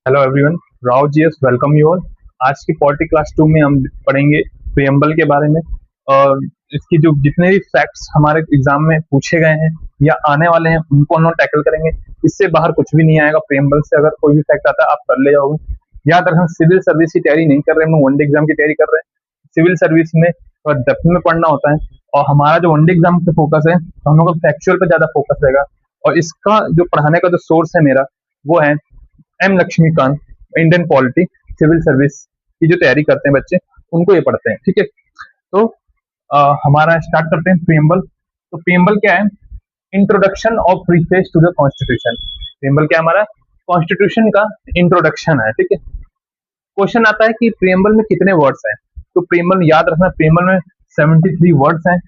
Hello everyone, Rao G S welcome you all. आज की polity class 2 में हम पढ़ेंगे प्रियम्बल के बारे में और इसकी जो जितने भी फैक्ट्स हमारे एग्जाम में पूछे गए हैं या आने वाले हैं उनको हम टैकल करेंगे। इससे बाहर कुछ भी नहीं आएगा। प्रियम्बल से अगर कोई भी फैक्ट आता है आप कर ले जाओगे। याद रखना, सिविल सर्विस की तैयारी नहीं कर रहे, हम वनडे एग्जाम की तैयारी कर रहे हैं। सिविल सर्विस में थोड़ा डेप्थ में पढ़ना होता है और हमारा जो वनडे एग्जाम पे फोकस है तो हम लोग का फैक्चुअल पे ज्यादा फोकस रहेगा। और इसका जो पढ़ाने का जो सोर्स है मेरा, वो है M Laxmikanth. Indian polity civil service की जो तैयारी करते हैं बच्चे, उनको ये पढ़ते हैं। ठीक है, तो हमारा स्टार्ट करते हैं प्रियम्बल। तो प्रियम्बल क्या है? Introduction of preface to the constitution. Preamble क्या है? हमारा कॉन्स्टिट्यूशन का इंट्रोडक्शन है। ठीक है, क्वेश्चन आता है कि प्रियम्बल में कितने वर्ड्स हैं। तो प्रियम्बल याद रखना, प्रियम्बल में 73 वर्ड्स हैं।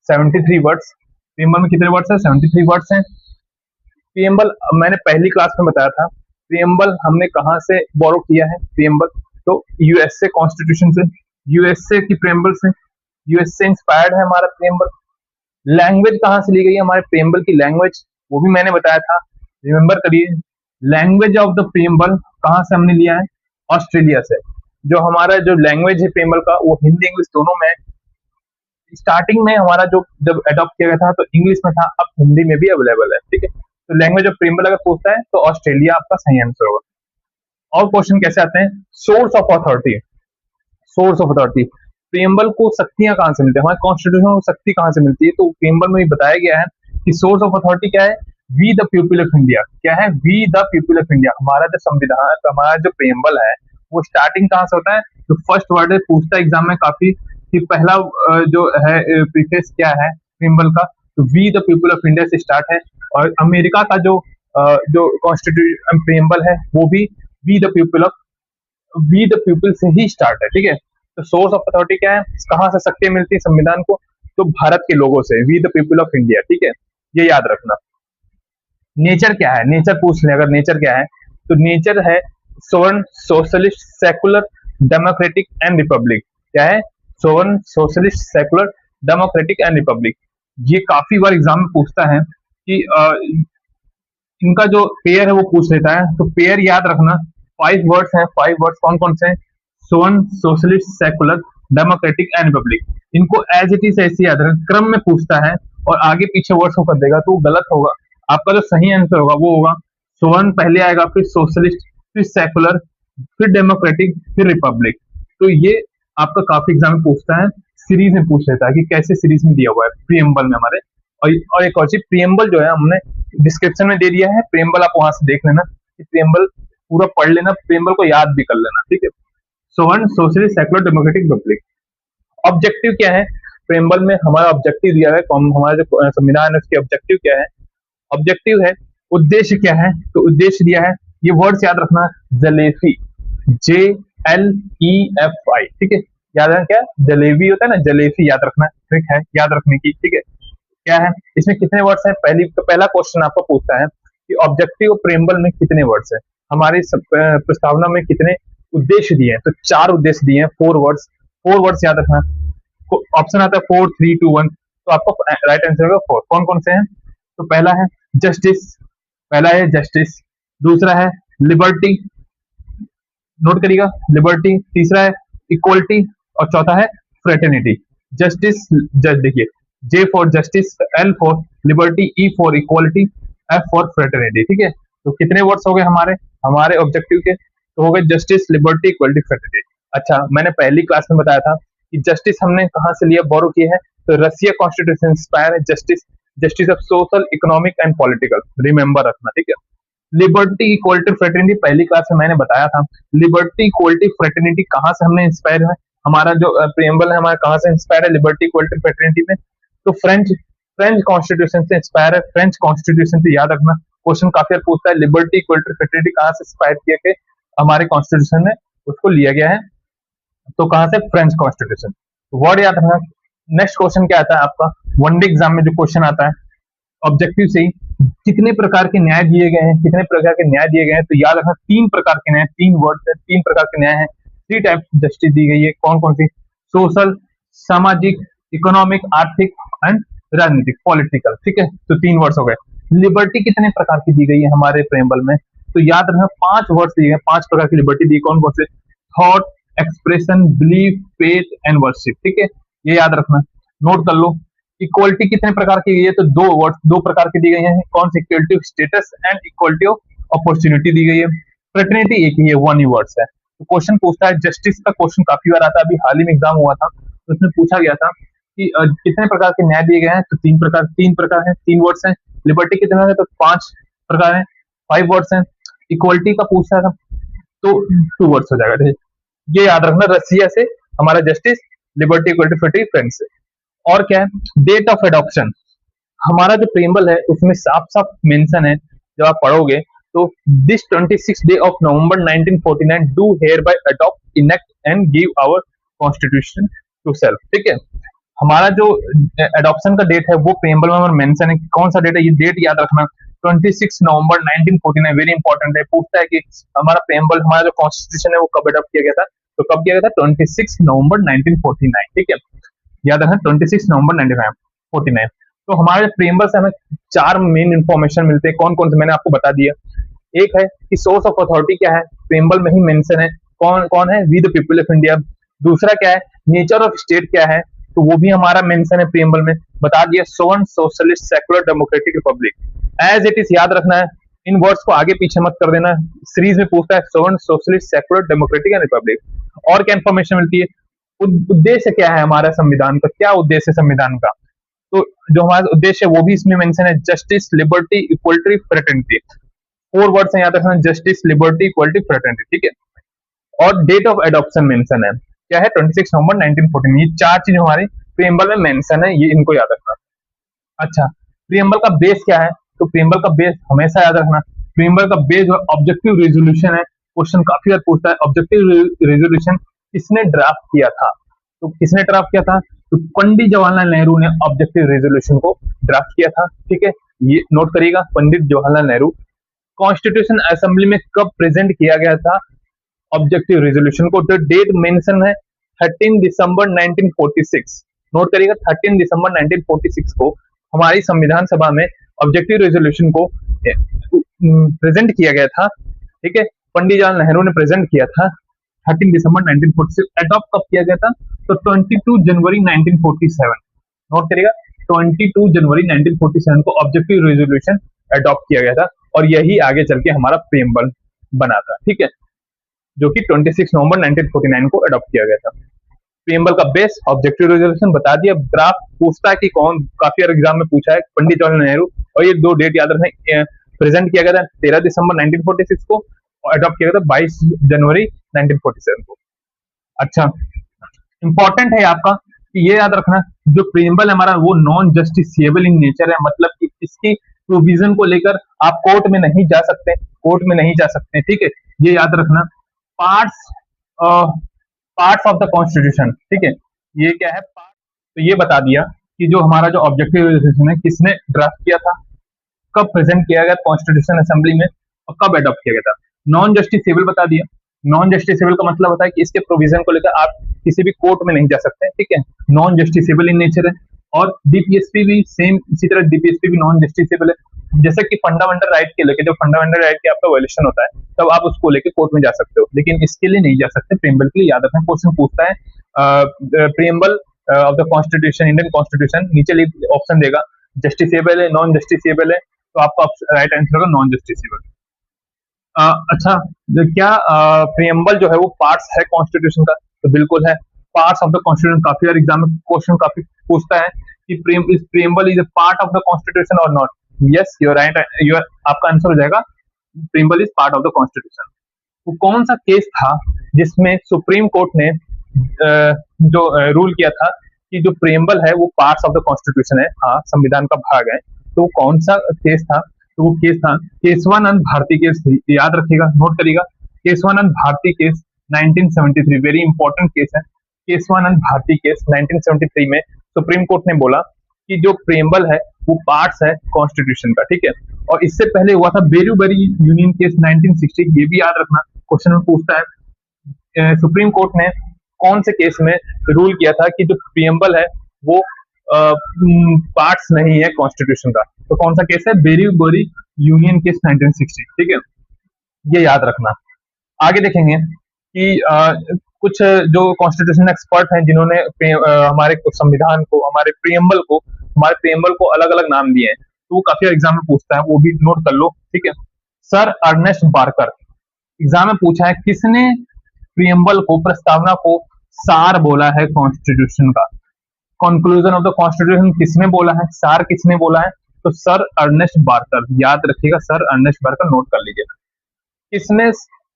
73 वर्ड्स। प्रियम्बल में कितने वर्ड्स हैं? 73 वर्ड्स हैं। प्रियम्बल मैंने पहली क्लास में बताया था। प्रियम्बल हमने कहाँ से बोरो किया है? प्रियम्बल तो यूएसए कॉन्स्टिट्यूशन से, यूएसए की प्रियम्बल से, यूएस से इंस्पायर्ड है हमारा प्रियम्बल। लैंग्वेज कहाँ से ली गई है हमारे प्रियम्बल की? लैंग्वेज वो भी मैंने बताया था, रिमेम्बर करिए। लैंग्वेज ऑफ द प्रियम्बल कहाँ से हमने लिया है? ऑस्ट्रेलिया से। जो हमारा जो लैंग्वेज है प्रियम्बल का, वो हिंदी इंग्लिश दोनों में है। स्टार्टिंग में हमारा जो जब अडॉप्ट किया गया था तो इंग्लिश में था, अब हिंदी में भी अवेलेबल है। ठीक है, तो लैंग्वेज ऑफ प्रियम्बल अगर पूछता है तो ऑस्ट्रेलिया आपका सही आंसर होगा। और क्वेश्चन कैसे आते हैं? Source of authority. Source of authority, preamble को शक्तियां कहां से मिलती है, हमारे कॉन्स्टिट्यूशन को शक्ति कहां से मिलती है? तो प्रियम्बल में भी बताया गया है कि सोर्स ऑफ अथॉरिटी क्या है? We the people of India. क्या है? We the people of India. हमारा जो संविधान, हमारा जो प्रियम्बल है, वो स्टार्टिंग कहां से होता है? जो फर्स्ट वर्ड है पूछता है एग्जाम में काफी कि पहला जो है प्रीफेस क्या है प्रियम्बल का, तो we the people of India से स्टार्ट है। और अमेरिका का जो कॉन्स्टिट्यूशन प्रियम्बल है वो भी we the people of, we the people से ही स्टार्ट है। ठीक है, तो सोर्स ऑफ अथॉरिटी क्या है? कहाँ से शक्ति मिलती है संविधान को? तो भारत के लोगों से, we the people of India. ठीक है, ये याद रखना। नेचर क्या है? नेचर पूछ ले अगर, नेचर क्या है तो नेचर है sovereign socialist secular democratic and republic. क्या है? Sovereign socialist secular democratic and republic. ये काफी बार एग्जाम में पूछता है कि इनका जो पेयर है वो पूछ लेता है। तो पेयर याद रखना, 5 वर्ड्स हैं। 5 वर्ड्स कौन कौन से हैं? Sovereign socialist secular democratic and republic. इनको एज इट इज ऐसे याद रखना, क्रम में पूछता है और आगे पीछे वर्ड्स को कर देगा तो वो गलत होगा। आपका जो सही आंसर होगा वो होगा सोवन पहले आएगा, फिर सोशलिस्ट, फिर सेकुलर, फिर डेमोक्रेटिक, फिर रिपब्लिक। तो ये आपका काफी एग्जाम में पूछता है, सीरीज में पूछ लेता है कि कैसे सीरीज में दिया हुआ है प्रियम्बल में हमारे। और एक और चीज, प्रियम्बल जो है हमने डिस्क्रिप्शन में दे दिया है। प्रियम्बल आप वहां से देख लेना कि प्रियम्बल पूरा पढ़ लेना, प्रियम्बल को याद भी कर लेना। ठीक है, sovereign socialist secular democratic republic. Objective क्या है? प्रियम्बल में हमारा ऑब्जेक्टिव दिया है, हमारा जो संविधान है उसके ऑब्जेक्टिव क्या है? ऑब्जेक्टिव है, उद्देश्य क्या है? तो उद्देश्य दिया है, ये वर्ड्स याद रखना, जलेफी, JLEFI। ठीक है, याद रखना क्या? जलेबी होता है ना, जलेफी याद रखना, ट्रिक है याद रखने की। ठीक है, क्या है इसमें कितने वर्ड्स हैं? पहला क्वेश्चन आपको पूछता है कि ऑब्जेक्टिव प्रियम्बल में कितने वर्ड्स हैं, हमारी प्रस्तावना में कितने उद्देश्य दिए हैं? तो 4 उद्देश्य दिए हैं, 4 वर्ड्स। 4 वर्ड्स याद रखना। ऑप्शन आता है 4, 3, 2, 1, तो आपको राइट आंसर होगा 4। कौन कौन से हैं? तो पहला है जस्टिस, पहला है जस्टिस, दूसरा है लिबर्टी, नोट करिएगा लिबर्टी, तीसरा है इक्वलिटी और चौथा है फ्रेटर्निटी। जस्टिस, जज देखिए, J for justice, L for liberty, E for equality, F for fraternity. ठीक है, तो कितने वर्ड्स हो गए हमारे हमारे ऑब्जेक्टिव के? तो हो गए जस्टिस, लिबर्टी, इक्वलिटी, फ्रेटर्निटी। अच्छा, मैंने पहली क्लास में बताया था कि जस्टिस हमने कहाँ से लिया, बोरो किया है? तो रशिया कॉन्स्टिट्यूशन इंस्पायर है justice, justice of social, economic and political, remember रखना। ठीक है, लिबर्टी, इक्वलिटी, फ्रेटर्निटी पहली क्लास में मैंने बताया था। लिबर्टी, इक्वलिटी, फ्रेटर्निटी कहाँ से हमने इंस्पायर है? हमारा जो प्रियम्बल है हमारा कहाँ से इंस्पायर है लिबर्टी, इक्वलिटी, फ्रेटर्निटी में? तो फ्रेंच फ्रेंच कॉन्स्टिट्यूशन से इंस्पायर है। फ्रेंच कॉन्स्टिट्यूशन से याद रखना, क्वेश्चन काफी बार पूछता है लिबर्टी, इक्वलिटी, फ्रेटर्निटी कहाँ से इंस्पायर किया के हमारे कॉन्स्टिट्यूशन में उसको लिया गया है? तो कहाँ से? French constitution. वर्ड याद रखना। नेक्स्ट क्वेश्चन क्या आता है आपका वनडे एग्जाम में? जो क्वेश्चन आता है ऑब्जेक्टिव से ही, कितने प्रकार के न्याय दिए गए हैं? कितने प्रकार के न्याय दिए गए हैं? तो याद रखना 3 प्रकार के न्याय, 3 वर्ड है, 3 प्रकार के न्याय है। 3 टाइप जस्टिस दी गई है। कौन कौन सी? सोशल, सामाजिक, इकोनॉमिक, आर्थिक एंड राजनीतिक, पॉलिटिकल। ठीक है, तो 3 वर्ड्स हो गए। लिबर्टी कितने प्रकार की दी गई है हमारे प्रेम्बल में? तो याद रखना 5 वर्ड्स दिए गए, 5 प्रकार की लिबर्टी दी, कौन कौन से? Thought, expression, belief, faith and worship. ठीक है, ये याद रखना, नोट कर लो। इक्वलिटी कितने प्रकार की गई है? तो दो प्रकार की दी गई है। कौन सी? Equality of status and equality of opportunity दी गई है। फ्रेटर्निटी एक ही है, वन ही वर्ड्स है। तो क्वेश्चन पूछता है, जस्टिस का क्वेश्चन काफी बार आता है, अभी हाल ही में एग्जाम हुआ था तो उसमें पूछा गया था कि कितने प्रकार के न्याय दिए गए हैं? तो तीन प्रकार हैं, 3 वर्ड्स हैं। लिबर्टी कितने हैं? तो 5 प्रकार हैं, 5 वर्ड्स हैं। इक्वलिटी का पूछा था तो 2 वर्ड्स हो जाएगा। ठीक है? ये याद रखना, रसिया से हमारा justice, liberty, equality, fraternity, France से। और क्या है? Date of adoption. हमारा जो प्रेम्बल है उसमें साफ साफ मेंशन है, जब आप पढ़ोगे तो this 26 day of November 1949 do hereby adopt, enact and give our constitution to self. ठीक है, हमारा जो एडॉप्शन का डेट है वो प्रेम्बल में मेंशन है। कौन सा डेट है? ये डेट याद रखना, 26 नवंबर 1949, वेरी इंपॉर्टेंट है। पूछता है कि हमारा प्रेम्बल, हमारा जो कॉन्स्टिट्यूशन है वो कब अडॉप्ट किया गया था? तो कब किया गया था? 26 नवंबर 1949। ठीक है, याद रखना 26 नवंबर 1949। तो हमारे प्रेम्बल से हमें 4 मेन इंफॉर्मेशन मिलते हैं। कौन कौन से मैंने आपको बता दिया। एक है कि सोर्स ऑफ अथॉरिटी क्या है, प्रेम्बल में ही मेंशन है। कौन कौन है? We the people of India. दूसरा क्या है? नेचर ऑफ स्टेट क्या है, तो वो भी हमारा मेंशन है प्रेम्बल में, बता दिया। Sovereign, socialist, secular, democratic, republic. As it is याद रखना है, इन वर्ड्स को आगे पीछे मत कर देना। सीरीज में पूछता है sovereign, socialist, secular, democratic and republic. और क्या इंफॉर्मेशन मिलती है? उद्देश्य क्या है हमारा संविधान का, क्या उद्देश्य है संविधान का? तो जो हमारा उद्देश्य है वो भी इसमें मेंशन है, justice, liberty, equality, fraternity. 4 words हैं, याद रखना, जस्टिस, लिबर्टी, इक्वलिटी, फ्रेटर्निटी। ठीक है, और डेट ऑफ एडॉप्शन मेंशन है, क्या है? 26 नवंबर 1914। ये 4 चीज हमारे प्रीएम्बल में मेंशन है, ये इनको याद रखना। अच्छा, प्रीएम्बल का बेस क्या है? तो प्रीएम्बल का बेस हमेशा याद रखना, प्रीएम्बल का बेस जो ऑब्जेक्टिव रेजोल्यूशन है। क्वेश्चन काफी बार पूछता है, ऑब्जेक्टिव रेजोल्यूशन किसने ड्राफ्ट किया था? तो किसने ड्राफ्ट किया था? तो पंडित जवाहरलाल नेहरू ने ऑब्जेक्टिव रेजोल्यूशन को ड्राफ्ट किया था। ठीक है, ये नोट करिएगा, पंडित जवाहरलाल नेहरू। कॉन्स्टिट्यूशन असेंबली में कब प्रेजेंट किया गया था ऑब्जेक्टिव रेजोल्यूशन को? तो डेट मेंशन है 13 दिसंबर 1946। नोट करिएगा, 13 दिसंबर 1946 को हमारी संविधान सभा में ऑब्जेक्टिव रेजोल्यूशन को प्रेजेंट किया गया था। ठीक है, पंडित जवाहरलाल नेहरू ने प्रेजेंट किया था 13 दिसंबर 1946। एडॉप्ट कब किया गया था? तो 22 जनवरी 1947। नोट करिएगा, 22 जनवरी 1947 को ऑब्जेक्टिव रेजोल्यूशन एडॉप्ट किया गया था, और यही आगे चल के हमारा प्रेम्बल बना था। ठीक है, जो कि 26 नवंबर 1949 को अडॉप्ट किया गया था। प्रीएम्बल का बेस ऑब्जेक्टिव रेजोल्यूशन बता दिया। ड्राफ्ट पूछता है कि कौन, काफी बार एग्जाम में पूछा है, पंडित जवाहरलाल नेहरू। और ये 2 डेट याद रखना, प्रेजेंट किया गया था 13 दिसंबर 1946 को, और अडॉप्ट किया गया था 22 जनवरी 1947 को। अच्छा, इंपॉर्टेंट है आपका कि ये याद रखना, जो प्रीएम्बल हमारा वो नॉन जस्टिसिएबल इन नेचर है, मतलब कि इसकी प्रोविजन को लेकर आप कोर्ट में नहीं जा सकते, कोर्ट में नहीं जा सकते। ठीक है, ये याद रखना। Parts parts of the constitution. ठीक है, ये क्या है? तो ये बता दिया कि जो हमारा जो ऑब्जेक्टिव रेजोल्यूशन है किसने ड्राफ्ट किया था, कब प्रेजेंट किया गया कॉन्स्टिट्यूशन असेंबली में, और कब अडॉप्ट किया गया था। नॉन जस्टिसेबल बता दिया। नॉन जस्टिसेबल का मतलब होता है कि इसके प्रोविजन को लेकर आप किसी भी कोर्ट में नहीं जा सकते। ठीक है, नॉन जस्टिसेबल इन नेचर है। और डीपीएसपी भी सेम इसी तरह, डीपीएसपी भी नॉन जस्टिसेबल है। जैसे कि फंडामेंटल राइट के लेके, जब फंडामेंटल राइट के आपका वायलेशन होता है तब आप उसको लेके कोर्ट में जा सकते हो, लेकिन इसके लिए नहीं जा सकते। प्रीएम्बल के लिए याद रखना, क्वेश्चन पूछता है preamble of the constitution, Indian constitution, नीचे ऑप्शन देगा, जस्टिसेबल है, नॉन जस्टिसेबल है, तो आपका राइट आंसर होगा नॉन जस्टिसेबल। अच्छा, क्या प्रीएम्बल जो है वो पार्ट्स है कॉन्स्टिट्यूशन का? तो बिल्कुल है, पार्ट्स ऑफ द कॉन्स्टिट्यूशन। काफी बार एग्जाम में क्वेश्चन काफी पूछता है कि preamble is a part of the constitution और not. Yes, you're right, you're आपका आंसर हो जाएगा preamble is part of the constitution. तो कौन सा केस था जिसमें सुप्रीम कोर्ट ने जो रूल किया था कि जो प्रीएम्बल है वो पार्ट्स ऑफ द कॉन्स्टिट्यूशन है, हाँ, संविधान का भाग है। तो कौन सा केस था? तो वो केस था केशवानंद भारती केस। याद रखिएगा, नोट करिएगा, Kesavananda Bharati case 1973, very important case है। केशवानंद भारती केस 1973 में सुप्रीम कोर्ट ने बोला कि जो प्रीएम्बल है वो पार्ट्स है कॉन्स्टिट्यूशन का। ठीक है, और इससे पहले हुआ था बेरूबरी यूनियन केस 1960, ये भी याद रखना, क्वेश्चन में पूछता है सुप्रीम कोर्ट ने कौन से केस में रूल किया था कि जो प्रीएम्बल है वो पार्ट्स नहीं है कॉन्स्टिट्यूशन का। तो कौन सा केस है? Berubari union case 1960। ठीक है, ये याद रखना। आगे देखेंगे कि कुछ जो कॉन्स्टिट्यूशन एक्सपर्ट हैं जिन्होंने हमारे संविधान को, हमारे प्रियम्बल को अलग अलग नाम दिए हैं, तो वो काफी एग्जाम में पूछता है, वो भी नोट कर लो, ठीक है। सर अर्नेस्ट बार्कर, एग्जाम में पूछा है किसने प्रियम्बल को, प्रस्तावना को सार बोला है कॉन्स्टिट्यूशन का। कंक्लूजन ऑफ द कॉन्स्टिट्यूशन किसने बोला है, सार किसने बोला है, तो सर अर्नेस्ट बार्कर, याद रखिएगा, सर अर्नेस्ट बार्कर, नोट कर लीजिएगा। किसने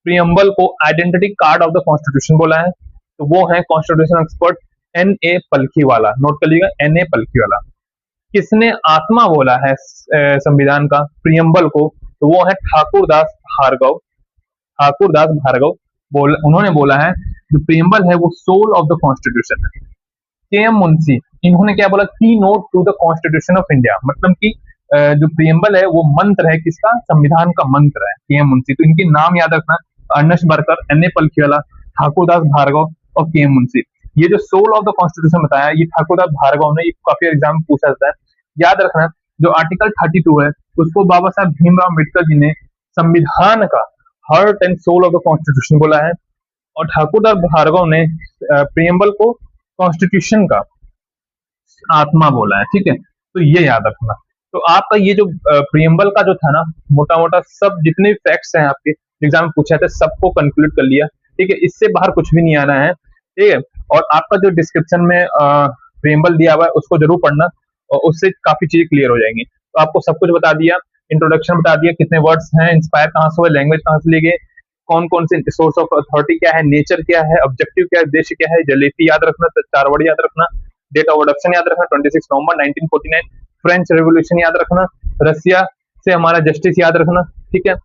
प्रियम्बल को identity card of the constitution बोला है, तो वो है कॉन्स्टिट्यूशन एक्सपर्ट N.A. पलखीवाला, नोट कर लीजिएगा, N.A. पलखीवाला। किसने आत्मा बोला है संविधान का, प्रियम्बल को, तो वो है ठाकुरदास भार्गव उन्होंने बोला है जो प्रियम्बल है वो सोल ऑफ द कॉन्स्टिट्यूशन है। के.एम. मुंशी, इन्होंने क्या बोला, keynote to the constitution of India, मतलब कि जो प्रियम्बल है वो मंत्र है किसका, संविधान का मंत्र है, के.एम. मुंशी। तो इनके नाम याद रखना, अर्नेस्ट बर्कर, N.A. पलखीवाला, ठाकुरदास भार्गव और के.एम. मुंशी। ये जो सोल ऑफ द कॉन्स्टिट्यूशन बताया, ये ठाकुरदास भार्गव ने, ये काफी एग्जाम में पूछा जाता है, याद रखना। जो आर्टिकल 32 है उसको बाबा साहब भीमराव अम्बेडकर जी ने संविधान का heart and soul of the constitution बोला है, और ठाकुरदास भार्गव ने प्रियम्बल को कॉन्स्टिट्यूशन का आत्मा बोला है, ठीक है। तो ये याद रखना। तो आपका ये जो प्रियम्बल का जो था ना, मोटा मोटा सब जितने फैक्ट्स हैं आपके एग्जाम में पूछे थे, सबको कंक्लूड कर लिया, ठीक है। इससे बाहर कुछ भी नहीं आना है, ठीक है। और आपका जो डिस्क्रिप्शन में प्रियम्बल दिया हुआ है उसको जरूर पढ़ना, और उससे काफी चीजें क्लियर हो जाएंगी। तो आपको सब कुछ बता दिया, इंट्रोडक्शन बता दिया, कितने वर्ड्स हैं, इंस्पायर कहाँ से हुए, लैंग्वेज कहाँ से ली गई, कौन कौन से सोर्स ऑफ अथॉरिटी क्या है, नेचर क्या है, ऑब्जेक्टिव क्या है, उद्देश्य क्या है, जलेपी याद रखना, 4 वर्ड याद रखना, डेट ऑफ अडॉप्शन याद रखना 26 नवंबर 1949, फ्रेंच रेवोल्यूशन याद रखना, रसिया से हमारा जस्टिस याद रखना, ठीक है।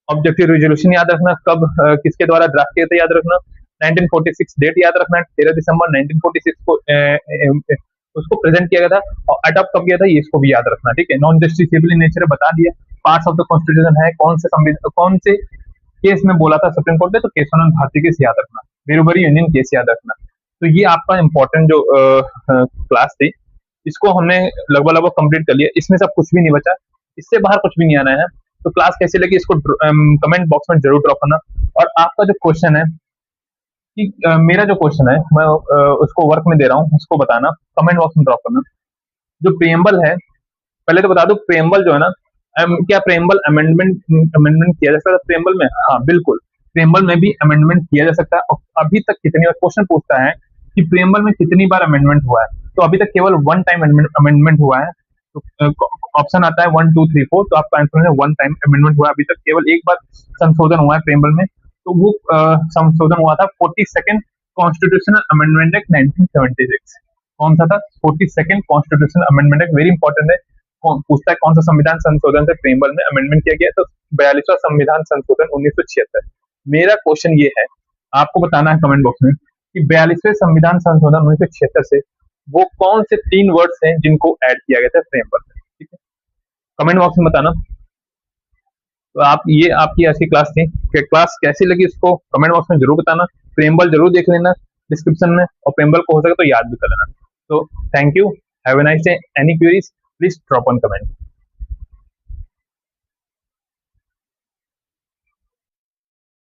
ऑब्जेक्टिव रेजोल्यूशन याद रखना, कब किसके द्वारा ड्राफ्ट किया था याद रखना, 1946 डेट याद रखना, 13 दिसंबर 1946 को उसको प्रेजेंट किया गया था, और अडॉप्ट कब किया था ये इसको भी याद रखना, ठीक है। नॉन जस्टिसेबल इन नेचर बता दिया, पार्ट्स ऑफ द कॉन्स्टिट्यूशन है, कौन से केस में बोला था सुप्रीम कोर्ट ने, तो केशवानंद भारती केस याद रखना, बेरोबरी यूनियन केस याद रखना। तो ये आपका इंपॉर्टेंट जो क्लास थी, इसको हमने लगभग कंप्लीट कर लिया, इसमें सब कुछ भी नहीं बचा, इससे बाहर कुछ भी नहीं आना है। तो क्लास कैसी लगी इसको कमेंट बॉक्स में जरूर ड्रॉप करना। और आपका जो क्वेश्चन है कि मेरा जो क्वेश्चन है मैं उसको वर्क में दे रहा हूँ, उसको बताना, कमेंट बॉक्स में ड्रॉप करना। जो प्रियम्बल है, पहले तो बता दो प्रियम्बल जो है ना, क्या प्रियम्बल अमेंडमेंट किया जा सकता है प्रियम्बल में? हाँ बिल्कुल, प्रियम्बल में भी अमेंडमेंट किया जा सकता है। और अभी तक कितनी बार क्वेश्चन पूछता है कि प्रियम्बल में कितनी बार अमेंडमेंट हुआ है, तो अभी तक केवल 1 टाइम अमेंडमेंट हुआ है। तो ऑप्शन आता है 1 2 3 4, तो आपका आंसर है 1 टाइम अमेंडमेंट हुआ है, अभी तक केवल एक बार संशोधन हुआ है प्रियम्बल में। तो वो संशोधन हुआ था 42nd कॉन्स्टिट्यूशनल अमेंडमेंट एक्ट 1976। कौन सा था? 42nd constitutional amendment act, very important है। पूछता है कौन सा संविधान संशोधन से प्रियम्बल में अमेंडमेंट किया गया, तो 42वां संविधान संशोधन 1976। मेरा क्वेश्चन ये है, आपको बताना है कमेंट बॉक्स में कि 42वें संविधान संशोधन 1976 से वो कौन से 3 वर्ड्स हैं जिनको ऐड किया गया था प्रियम्बल में, ठीक है। कमेंट बॉक्स में बताना। तो आप, ये आपकी आज की क्लास थी, कि क्लास कैसी लगी इसको कमेंट बॉक्स में जरूर बताना। प्रियम्बल जरूर देख लेना डिस्क्रिप्शन में, और प्रियम्बल को हो सके तो याद भी कर लेना। तो thank you, have a nice day. Any queries please drop on comment.